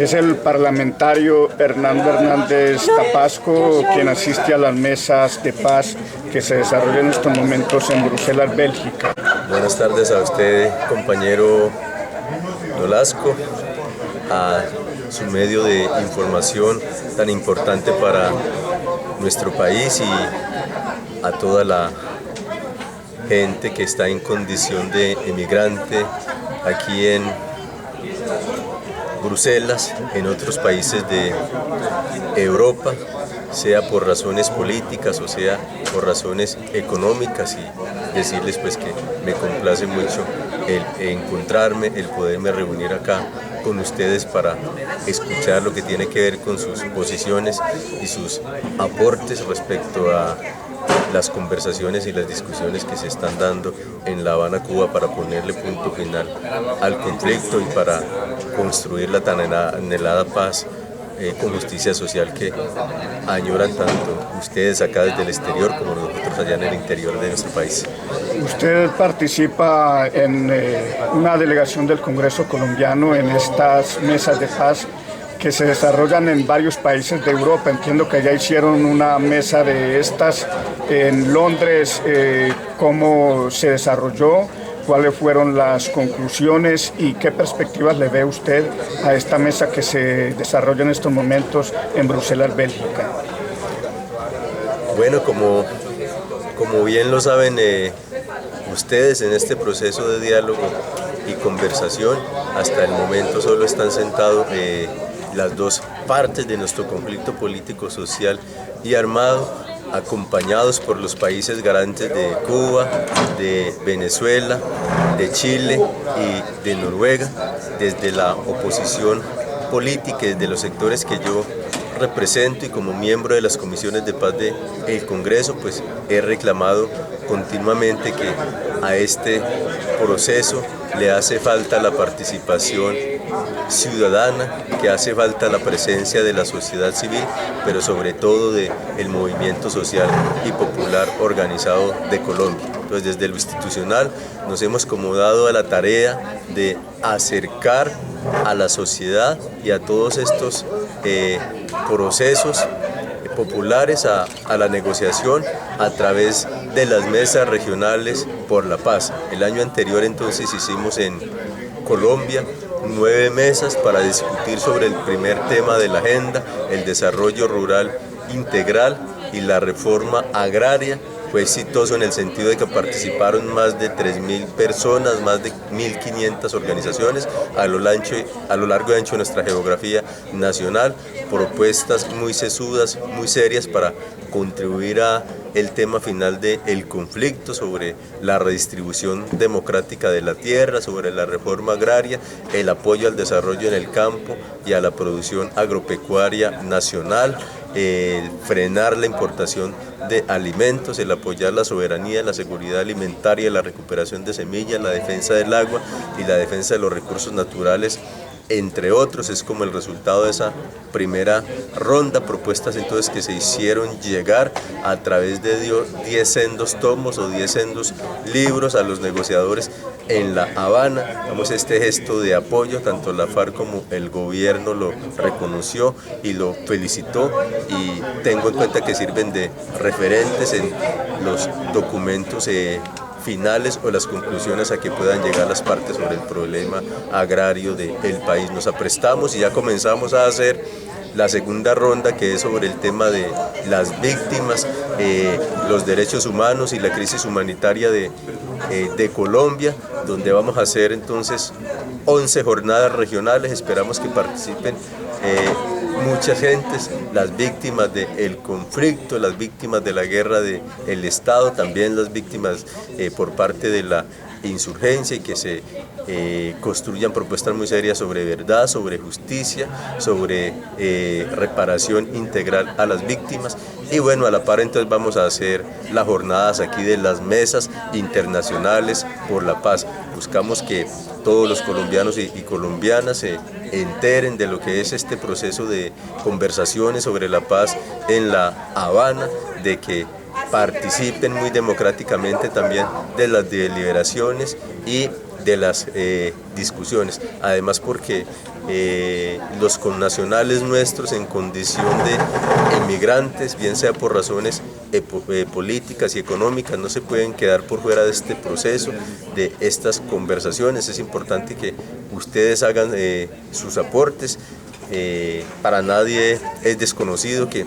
Es el parlamentario Hernando Hernández Tapasco quien asiste a las mesas de paz que se desarrollan en estos momentos en Bruselas, Bélgica. Buenas tardes a usted, compañero Nolasco, a su medio de información tan importante para nuestro país y a toda la gente que está en condición de emigrante aquí en Bruselas, en otros países de Europa, sea por razones políticas o sea por razones económicas, y decirles pues que me complace mucho el encontrarme, el poderme reunir acá con ustedes para escuchar lo que tiene que ver con sus posiciones y sus aportes respecto a las conversaciones y las discusiones que se están dando en La Habana, Cuba, para ponerle punto final al conflicto y para construir la tan anhelada paz con justicia social que añoran tanto ustedes acá desde el exterior como nosotros allá en el interior de nuestro país. Usted participa en una delegación del Congreso colombiano en estas mesas de paz que se desarrollan en varios países de Europa. Entiendo que ya hicieron una mesa de estas en Londres. ¿Cómo se desarrolló? ¿Cuáles fueron las conclusiones y qué perspectivas le ve usted a esta mesa que se desarrolla en estos momentos en Bruselas, Bélgica? Bueno, como bien lo saben ustedes, en este proceso de diálogo y conversación, hasta el momento solo están sentados las dos partes de nuestro conflicto político, social y armado, acompañados por los países garantes de Cuba, de Venezuela, de Chile y de Noruega, desde la oposición política, desde los sectores que yo represento, y como miembro de las comisiones de paz del Congreso, pues he reclamado continuamente que a este proceso le hace falta la participación ciudadana, que hace falta la presencia de la sociedad civil, pero sobre todo del movimiento social y popular organizado de Colombia. Entonces, desde lo institucional nos hemos como dado a la tarea de acercar a la sociedad y a todos estos procesos populares a la negociación a través de las mesas regionales por la paz. El año anterior entonces hicimos en Colombia 9 mesas para discutir sobre el primer tema de la agenda, el desarrollo rural integral y la reforma agraria. Fue exitoso en el sentido de que participaron más de 3.000 personas, más de 1.500 organizaciones a lo largo y ancho de nuestra geografía nacional, propuestas muy sesudas, muy serias para contribuir a el tema final del conflicto, sobre la redistribución democrática de la tierra, sobre la reforma agraria, el apoyo al desarrollo en el campo y a la producción agropecuaria nacional, el frenar la importación de alimentos, el apoyar la soberanía, la seguridad alimentaria, la recuperación de semillas, la defensa del agua y la defensa de los recursos naturales, entre otros. Es como el resultado de esa primera ronda, propuestas entonces que se hicieron llegar a través de 10 sendos tomos o 10 sendos libros a los negociadores en La Habana. Damos este gesto de apoyo, tanto la FARC como el gobierno lo reconoció y lo felicitó, y tengo en cuenta que sirven de referentes en los documentos finales o las conclusiones a que puedan llegar las partes sobre el problema agrario del país. Nos aprestamos y ya comenzamos a hacer la segunda ronda, que es sobre el tema de las víctimas, los derechos humanos y la crisis humanitaria de Colombia, donde vamos a hacer entonces 11 jornadas regionales. Esperamos que participen muchas gentes, las víctimas del conflicto, las víctimas de la guerra del Estado, también las víctimas por parte de la insurgencia, y que se construyan propuestas muy serias sobre verdad, sobre justicia, sobre reparación integral a las víctimas. Y bueno, a la par entonces vamos a hacer las jornadas aquí de las mesas internacionales por la paz. Buscamos que todos los colombianos y colombianas se enteren de lo que es este proceso de conversaciones sobre la paz en La Habana, de que participen muy democráticamente también de las deliberaciones y de las discusiones. Además porque los connacionales nuestros en condición de inmigrantes, bien sea por razones políticas y económicas, no se pueden quedar por fuera de este proceso, de estas conversaciones. Es importante que ustedes hagan sus aportes. Para nadie es desconocido que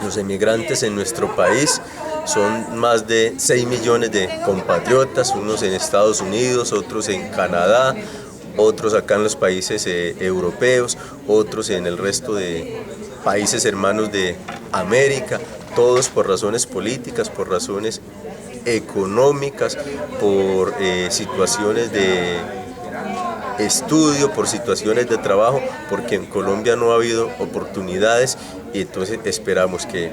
los emigrantes en nuestro país son más de 6 millones de compatriotas, unos en Estados Unidos, otros en Canadá, otros acá en los países europeos, otros en el resto de países hermanos de América, todos por razones políticas, por razones económicas, por situaciones de estudio, por situaciones de trabajo, porque en Colombia no ha habido oportunidades y entonces esperamos que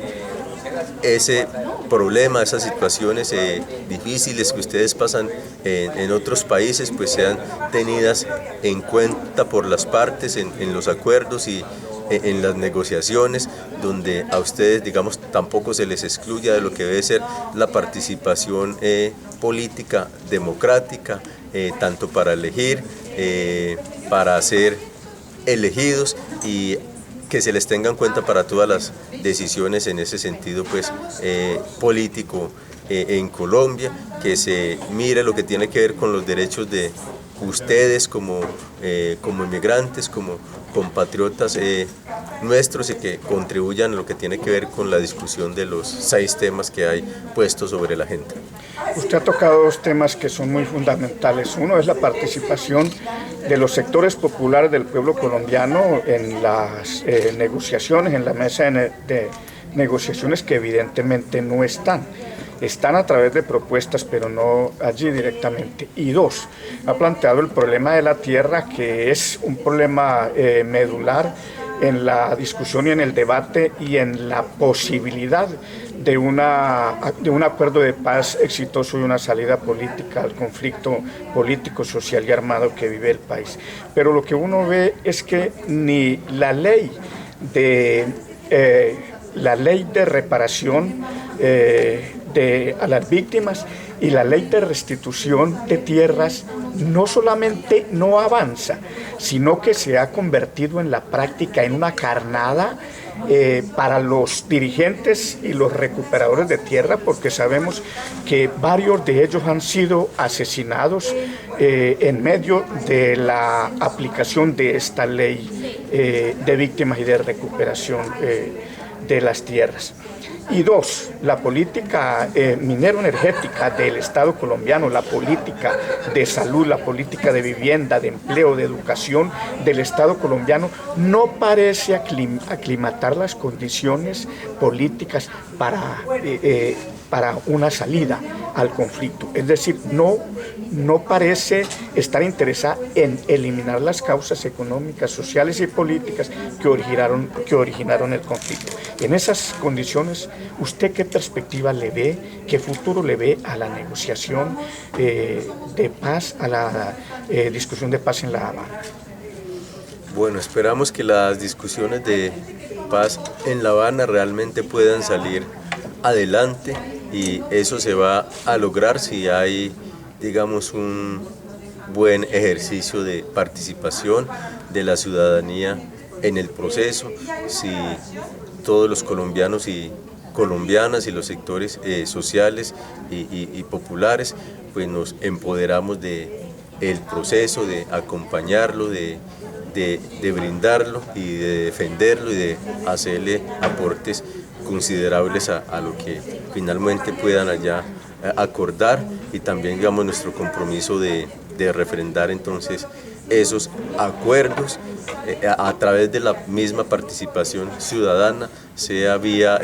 ese problema, esas situaciones difíciles que ustedes pasan en otros países, pues sean tenidas en cuenta por las partes en los acuerdos y en las negociaciones, donde a ustedes, digamos, tampoco se les excluya de lo que debe ser la participación política democrática, tanto para elegir, para ser elegidos y que se les tenga en cuenta para todas las decisiones en ese sentido pues político en Colombia, que se mire lo que tiene que ver con los derechos de ustedes como inmigrantes, como compatriotas nuestros, y que contribuyan a lo que tiene que ver con la discusión de los 6 temas que hay puestos sobre la agenda. Usted ha tocado 2 temas que son muy fundamentales. Uno es la participación de los sectores populares del pueblo colombiano en las negociaciones, en la mesa de negociaciones, que evidentemente no están. Están a través de propuestas, pero no allí directamente. Y 2, ha planteado el problema de la tierra, que es un problema medular en la discusión y en el debate y en la posibilidad de un acuerdo de paz exitoso y una salida política al conflicto político, social y armado que vive el país. Pero lo que uno ve es que ni la ley de reparación a las víctimas y la ley de restitución de tierras no solamente no avanza, sino que se ha convertido en la práctica en una carnada para los dirigentes y los recuperadores de tierra, porque sabemos que varios de ellos han sido asesinados en medio de la aplicación de esta ley de víctimas y de recuperación de las tierras. Y 2, la política minero-energética del Estado colombiano, la política de salud, la política de vivienda, de empleo, de educación del Estado colombiano no parece aclimatar las condiciones políticas para una salida al conflicto. Es decir, no parece estar interesada en eliminar las causas económicas, sociales y políticas que originaron el conflicto. En esas condiciones, ¿usted qué perspectiva le ve, qué futuro le ve a la negociación de paz, a la discusión de paz en La Habana? Bueno, esperamos que las discusiones de paz en La Habana realmente puedan salir adelante, y eso se va a lograr si hay, digamos, un buen ejercicio de participación de la ciudadanía en el proceso, si todos los colombianos y colombianas y los sectores sociales y populares pues nos empoderamos del proceso, de acompañarlo, de brindarlo y de defenderlo y de hacerle aportes considerables a lo que finalmente puedan allá acordar, y también, digamos, nuestro compromiso de refrendar entonces esos acuerdos a través de la misma participación ciudadana, sea vía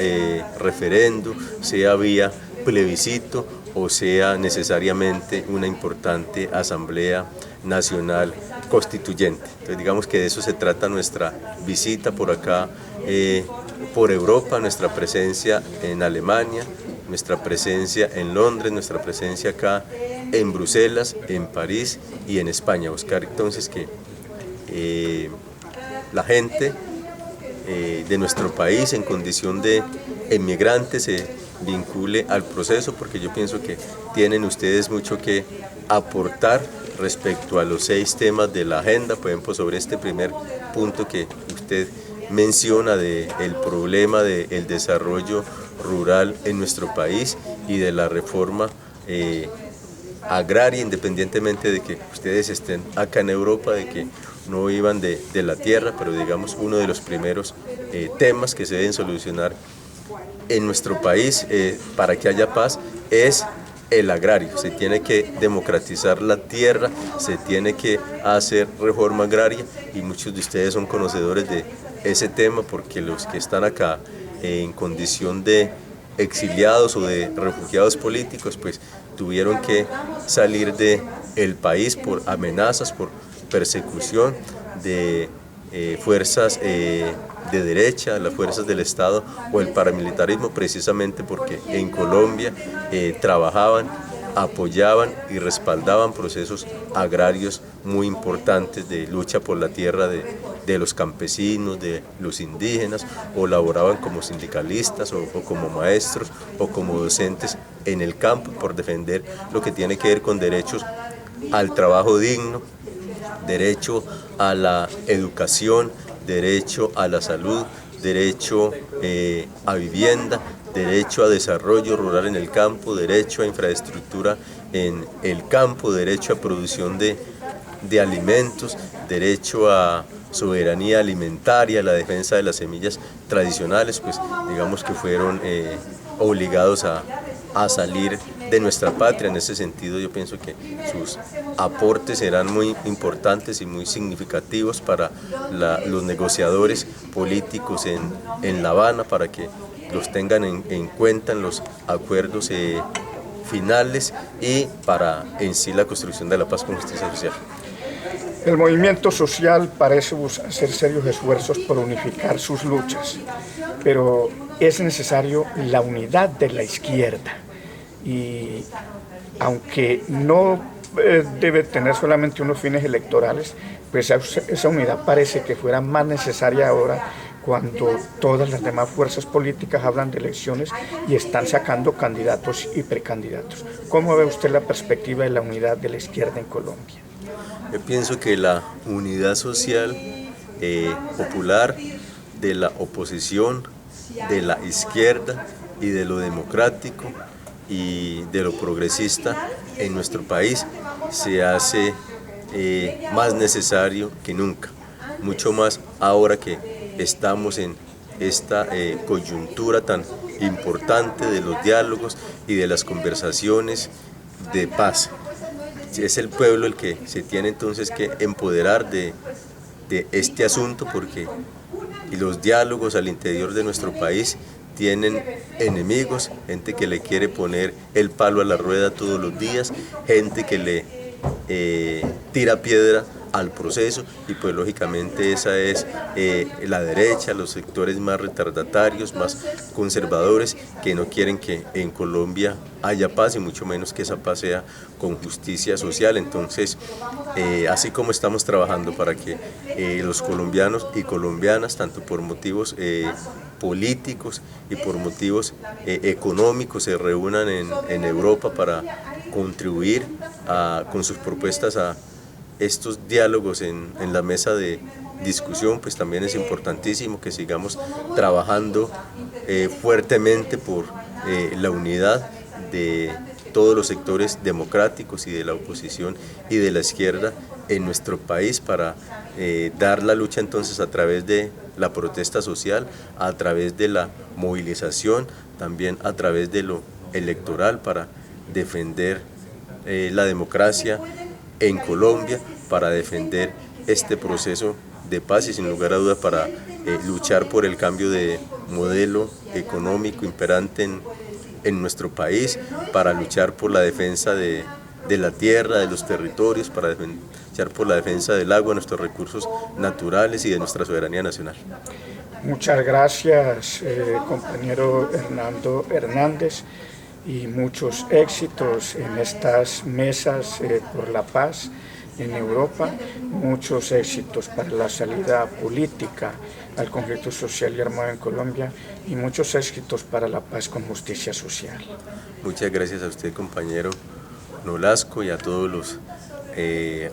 referendo, sea vía plebiscito o sea necesariamente una importante asamblea nacional constituyente. Entonces, digamos que de eso se trata nuestra visita por acá, por Europa, nuestra presencia en Alemania, nuestra presencia en Londres, nuestra presencia acá en Bruselas, en París y en España. Buscar entonces que la gente de nuestro país en condición de inmigrantes se vincule al proceso, porque yo pienso que tienen ustedes mucho que aportar respecto a los 6 temas de la agenda, por ejemplo, sobre este primer punto que usted menciona del problema del desarrollo rural en nuestro país y de la reforma agraria, independientemente de que ustedes estén acá en Europa, de que no vivan de la tierra, pero digamos uno de los primeros temas que se deben solucionar en nuestro país para que haya paz es el agrario. Se tiene que democratizar la tierra, se tiene que hacer reforma agraria y muchos de ustedes son conocedores de ese tema porque los que están acá en condición de exiliados o de refugiados políticos pues tuvieron que salir del país por amenazas, por persecución de fuerzas de derecha, las fuerzas del Estado o el paramilitarismo, precisamente porque en Colombia trabajaban, apoyaban y respaldaban procesos agrarios muy importantes de lucha por la tierra de los campesinos, de los indígenas, o laboraban como sindicalistas o como maestros o como docentes en el campo por defender lo que tiene que ver con derechos al trabajo digno, derecho a la educación, derecho a la salud, derecho a vivienda, derecho a desarrollo rural en el campo, derecho a infraestructura en el campo, derecho a producción de alimentos, derecho a soberanía alimentaria, la defensa de las semillas tradicionales, pues digamos que fueron obligados a salir de nuestra patria. En ese sentido yo pienso que sus aportes serán muy importantes y muy significativos para los negociadores políticos en La Habana, para que los tengan en cuenta en los acuerdos finales y para en sí la construcción de la paz con justicia social. El movimiento social parece hacer serios esfuerzos por unificar sus luchas, pero es necesario la unidad de la izquierda. Y aunque no debe tener solamente unos fines electorales, pues esa unidad parece que fuera más necesaria ahora cuando todas las demás fuerzas políticas hablan de elecciones y están sacando candidatos y precandidatos. ¿Cómo ve usted la perspectiva de la unidad de la izquierda en Colombia? Yo pienso que la unidad social popular de la oposición, de la izquierda y de lo democrático y de lo progresista en nuestro país se hace más necesario que nunca, mucho más ahora que estamos en esta coyuntura tan importante de los diálogos y de las conversaciones de paz. Es el pueblo el que se tiene entonces que empoderar de este asunto, porque los diálogos al interior de nuestro país tienen enemigos, gente que le quiere poner el palo a la rueda todos los días, gente que le tira piedra al proceso y pues lógicamente esa es la derecha, los sectores más retardatarios, más conservadores que no quieren que en Colombia haya paz y mucho menos que esa paz sea con justicia social. Entonces así como estamos trabajando para que los colombianos y colombianas, tanto por motivos políticos y por motivos económicos, se reúnan en Europa para contribuir con sus propuestas a estos diálogos en la mesa de discusión, pues también es importantísimo que sigamos trabajando fuertemente por la unidad de todos los sectores democráticos y de la oposición y de la izquierda en nuestro país para dar la lucha entonces a través de la protesta social, a través de la movilización, también a través de lo electoral para defender la democracia en Colombia, para defender este proceso de paz y sin lugar a dudas para luchar por el cambio de modelo económico imperante en nuestro país, para luchar por la defensa de la tierra, de los territorios, para luchar por la defensa del agua, de nuestros recursos naturales y de nuestra soberanía nacional. Muchas gracias, compañero Hernando Hernández, y muchos éxitos en estas mesas por la paz en Europa, muchos éxitos para la salida política al conflicto social y armado en Colombia y muchos éxitos para la paz con justicia social. Muchas gracias a usted, compañero Nolasco, y a todos los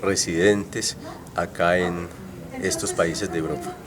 residentes acá en estos países de Europa.